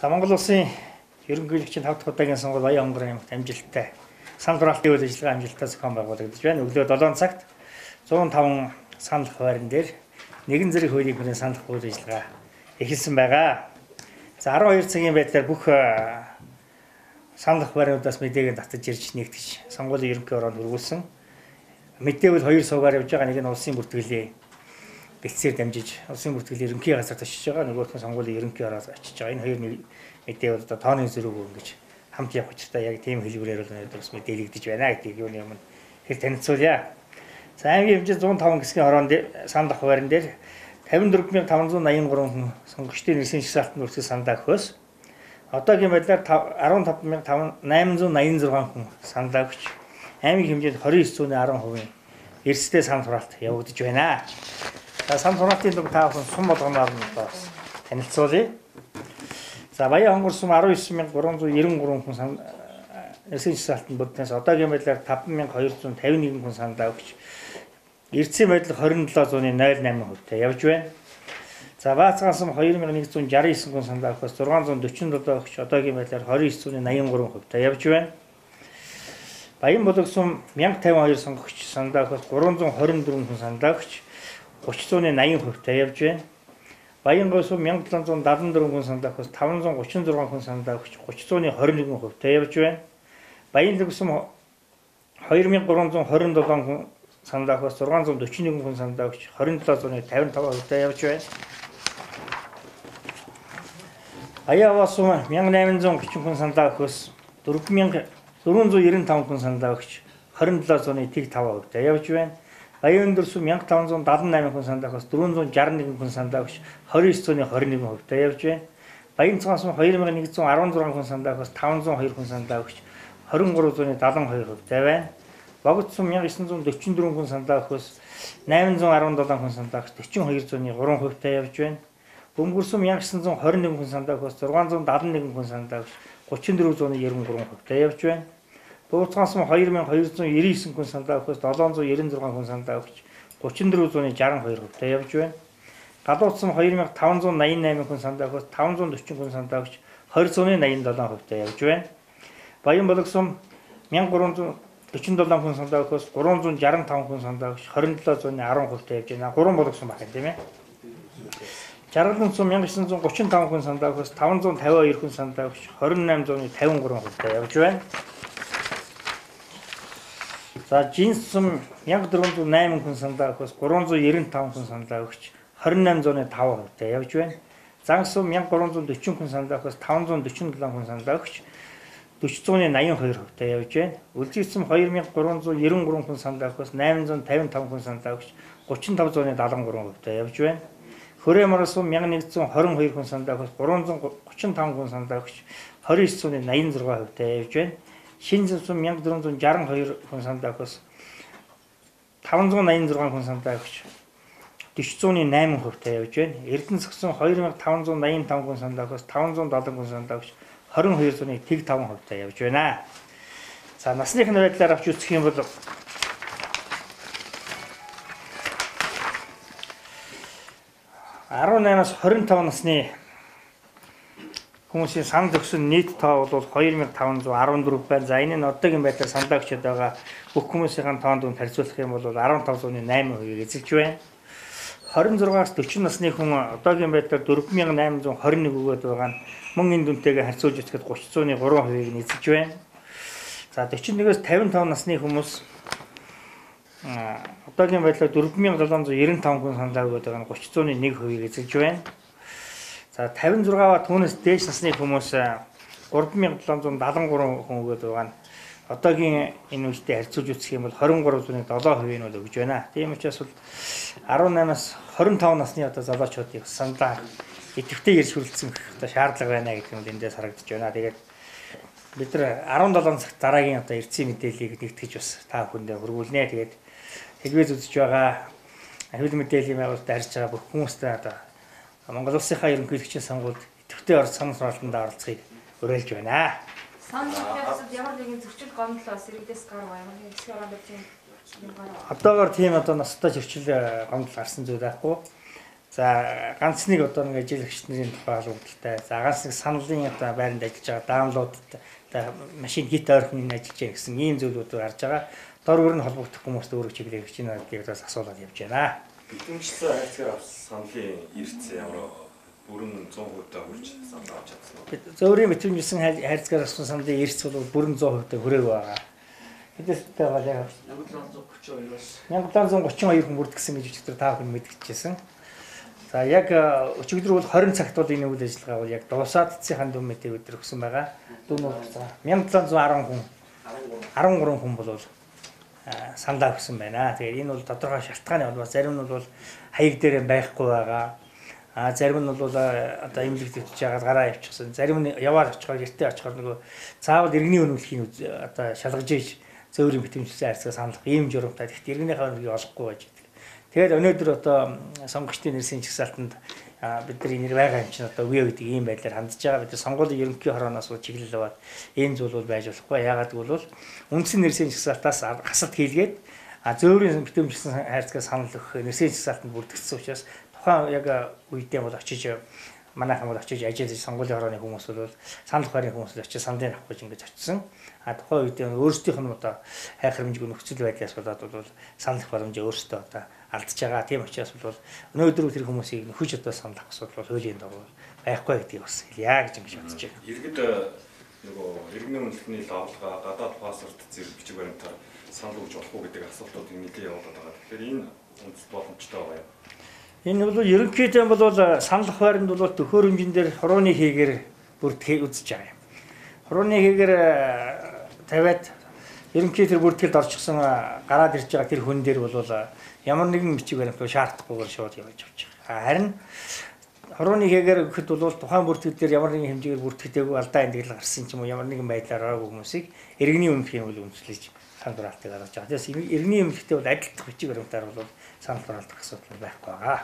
За Монгол улсын ерөнхийлөгчийн 5 дахь удаагийн сонгуул Баян хонгорын аймагт амжилттай санал хураалтын үйл ажиллагаа амжилттай зохион байгуулагдаж байна. Өглөө 7 цагт 105 санал хуваарин дээр нэгэн зэрэг хуулийн хүрээнд санал үйл ажиллагаа эхэлсэн байгаа. За 12 цагийн байдлаар бүх санал хувааринудаас мэдээгээ татаж ирж нэгтгэж сонгуулийн ерөнхий ороонд хүргүүлсэн. Мэдээвэл 2 суугаар явж байгаа. Нэг нь улсын бүртгэлийн бэлтсээр дамжиж улсын бүртгэлийн ерөнхий газар очиж байгаа. Нөгөөх нь сонгуулийн ерөнхий ороод очиж байгаа. Энэ хоёр мэдээ бол одоо тооны зэрэг ингэж хамт явах учиртай яг тийм хэлбэрээр бол өнөөдөр бас мэдээлэгдэж байна гэдгийг юуны өмнө хэр танилцуулъя. За аймгийн хэмжээ 105 гэсгийн хороонд санал хуваарин дээр 54583 хүн сонгогчдын нэрсийн жагсаалтанд хүртэх саналаа өгөхөөс одоогийн байдлаар 15886 хүн саналаа өгч аймгийн хэмжээнд 29.10% эрсдэл санал хураалт явагдаж байна. За санал хураалтын дуг та бүхэн сум болгоноор нь танилцуулъя. За Баян хонгор сум 19393 хүн нэрсийн жагсаалтанд бүрднээс одоогийн байдлаар 5251 хүн саналаа өгч эрдэсийн байдал 27.08%-тай явж байна. За Баацхан сум 2169 хүн саналаа өгөхөөс 647 өгч одоогийн байдлаар 29.83%-тай явж байна. Баян булаг сум 1052 сонгогч саналаа өгөхөөс 324 хүн саналаа өгч 30.80%-тай явж байна. Баян гой сум 1774 хүн саналаа өгөхөөс 536 хүн саналаа өгч 30.21%-тай явж байна. Баян лэг сум 2327 хүн саналаа өгөхөөс 641 хүн саналаа өгч 27.55%-тай явж байна. Аяава сум 1830 хүн саналаа өгөхөөс 4495 хүн саналаа өгч 27.15%-тай явж байна. Баян өндөр сум 1578 хүн саналаа өгөхөөс 461 хүн саналаа өгч 29.21%-тай явж байна. Баян цагаан сум 2116 хүн саналаа өгөхөөс 502 хүн саналаа өгч 23.72%-тай байна. Богд сум 1944 хүн саналаа өгөхөөс 817 хүн саналаа өгч 42.3%-тай явж байна. Бөмбөр сум 1921 хүн саналаа өгөхөөс 671 хүн саналаа өгч 34.93%-тай явж байна. Бууцхан сум 2299 хүн саналаа өгөхөөс 796 хүн саналаа өгч 34.62%-тай явж байна. Галууц сум 2588 хүн саналаа өгөхөөс 540 хүн саналаа өгч 20.87%-тай явж байна. Баян булаг сум 1347 хүн саналаа өгөхөөс 365 хүн саналаа өгч 27.10%-тай явж байна. 3 булаг сум байна тийм ээ. Жаргалан сум 1935 хүн саналаа өгөхөөс 552 хүн саналаа өгч 28.53%-тай явж байна. За Жинс сум 1408 хүн саналаа өгөхөөс 395 хүн саналаа өгч 28.5%-тай явж байна. Занг сум 1340 хүн саналаа өгөхөөс 547 хүн саналаа өгч 40.82%-тай явж байна. Үлжих сум 2393 хүн саналаа өгөхөөс 855 хүн саналаа өгч 35.73%-тай явж байна. Хөрээмар сум 1122 хүн саналаа өгөхөөс 335 хүн саналаа өгч 29.86%-тай явж байна. Шинзэн сум 1462 хүн саналаа өгөхөөс 586 хүн саналаа өгч 40.8%-тай явж байна. Эрдэнэс сум 2585 хүн саналаа өгөхөөс 570 хүн саналаа өгч 22.5%-тай явж байна. За насныхны байдлаар авч үзэх юм бол 18-аас 25 насны хүмүүсийн санал өгсөн нийт тоо бол 2514 байна. За энэ нь одоогийн байдлаар саналаа өгчөд байгаа бүх хүмүүсийн тоонд үн харьцуулах юм бол 15.8% эзэлж байна. 26-аас 40 насны хүн одоогийн байдлаар 4821 өгөөд байгаа нь мөн энэ дүнтэйгээ харьцуулж үзэхэд 30.3%-ийг нь эзэлж байна. За 41-ээс 55 насны хүмүүс одоогийн байдлаар 4795 хүн саналаа өгөөд байгаа нь 30.1%-ийг эзэлж байна. За 56-аа түүнээс дээш насны хүмүүс 3773 хүн өгөөд байгаа нь одоогийн энэ үедээ харьцуулж үзэх юм бол 23.7%-ийг нь өгж байна. Тийм учраас бол 18-аас 25 насны одоо залуучуудыг саналаа идэвхтэй ирж хүрэлцэх одоо шаардлага байна гэдэг нь эндээс харагдаж байна. Тэгээд бид нар 17 цагт дараагийн одоо эрдэсийн мэдээллийг нэгтгэж бас та бүхэндээ хүргүүлнэ. Тэгээд телевиз үзэж байгаа хэвлэл мэдээллийн байгууллагад харьж байгаа бүх хүмүүстээ одоо Монгол улсынхаа ерөнхийлөгчийн сонгуульд идэвхтэй орж санал хураалтанд оролцохыг уриалж байна. Санал хураалтанд ямар нэгэн зөрчил гомдол бас иргэдээс гарах юм. Эцэг ороод тийм одоогоор тийм одоо настай зөрчил гомдол гарсан зүйл байхгүй. За ганц нэг одоо нэг ажиллагч нарын тухай холбогдолтой. За ганц нэг саналын одоо байранд ажиллаж байгаа даунлоудтай одоо машин гит ойрхон ажиллаж байгаа гэсэн ийм зүйлүүдээр харж байгаа. Дор бүр нь холбогдох хүмүүст өөрөө чиглэж чинь гэдгийг бас асуулаад явж байна. Битэмжлэн хайцгаар авсан саналын эрц ямар бүрэн 100% хүрч санал авч чадсан уу? Зөөрийн битэмжлэн хайцгаар авсан саналын эрц бол бүрэн 100% хүрээг байгаа. Хэдээстэй байгаа яг 1732 хүн бүрдгсэн гэж өчигдөр та бүхэн мэдгэжсэн. За яг өчигдөр бол 20 цагт бол энэ үйл ажиллагаа бол яг дуусаад эцсийн дүн мэдээ өдөр өгсөн байгаа. Дүн бол 1710 хүн 13 хүн бол сандаа өгсөн байна. Тэгээд энэ бол тодорхой шалтгааны бол зарим нь бол хаяг дээр байхгүй байгаа. Зарим нь бол одоо имлэгт өвчж байгаа гараа явчихсан. Зарим нь яваад очихоор гэртээ очихоор нөгөө заавал иргэний өнөөлхийн одоо шалгаж ийж зөөрийн битэмжлэн хайцгаа саналах ийм журамтай. Гэхдээ иргэнийхээ өнөөлгийг олохгүй байж байгаа. Тэгээд өнөөдөр одоо сонгогчдын нэрсийн чагсаалтанд бидний нэр байгаа юм чинь одоо үе гэдэг ийм байдлаар хандж байгаа. Бид сонгуулийн ерөнхий хорооноос чиглэл аваад энэ зүйл бол байж болохгүй. Яагаад гэвэл үндсэн нэрсийн чагсаалтаас хасалт хийлгээд зөөрийн битэмжлэн хайцгаа санал өгөх нэрсийн чагсаалтанд бүрдэгдсэн учраас тухайн яг үедээ бол очиж манайхан бол очиж ажиллаж сонгуулийн хорооны хүмүүс бол санал ухааны хүмүүс очиж сандын авах гэж ингэж очисон. Тухайн үедээ өөрсдийнх нь одоо хайх хэмжээг нөхцөл байдлаас болоод бол санал ухааны хэмжээ өөрсдөө одоо алдж байгаа. Тийм учраас бол өнөөдөр тэр хүмүүсийг нөхөж одоо санал авах асуудал бол хуулийн дагуу байхгүй гэдгийг бас хэлье гэж ингэж бодож байна. Иргэд нөгөө иргэний үнэлгээний лавлага гадаад пассворт зэрэг бичиг баримтаар санал өгж болох уу гэдэг асуултуудыг нэлээд явуулдаг байгаа. Тэгэхээр энэ үндэс боломжтой байгаа юм. Энэ бол ерөнхийдөө бол санал ухаанд бол төхөөр хэмжээндээр хорооны хийгээр бүрдхий үзэж байгаа юм. Хорооны хийгээр тавиад ерөнхий тэр бүрдгэлд орчихсон гараад ирж байгаа тэр хүн дээр бол ямар нэгэн бичиг баримтыг шаардахгүйгээр шууд явж авч байгаа. Харин хорооны хийгээр өгөхөд бол тухайн бүртгэл дээр ямар нэгэн хэмжээгээр бүртгэдэггүй алдаа эндэгэл гарсан ч юм уу ямар нэгэн байдлаар ороогүй хүмүүсийг иргэний өмнөх юм бол үнэлж санал хураалтыг гаргаж байгаа. Тэгээс иргэний өмнөхтэй бол адилдах бичиг баримтаар бол санал хураалтах асуудал байхгүй байгаа.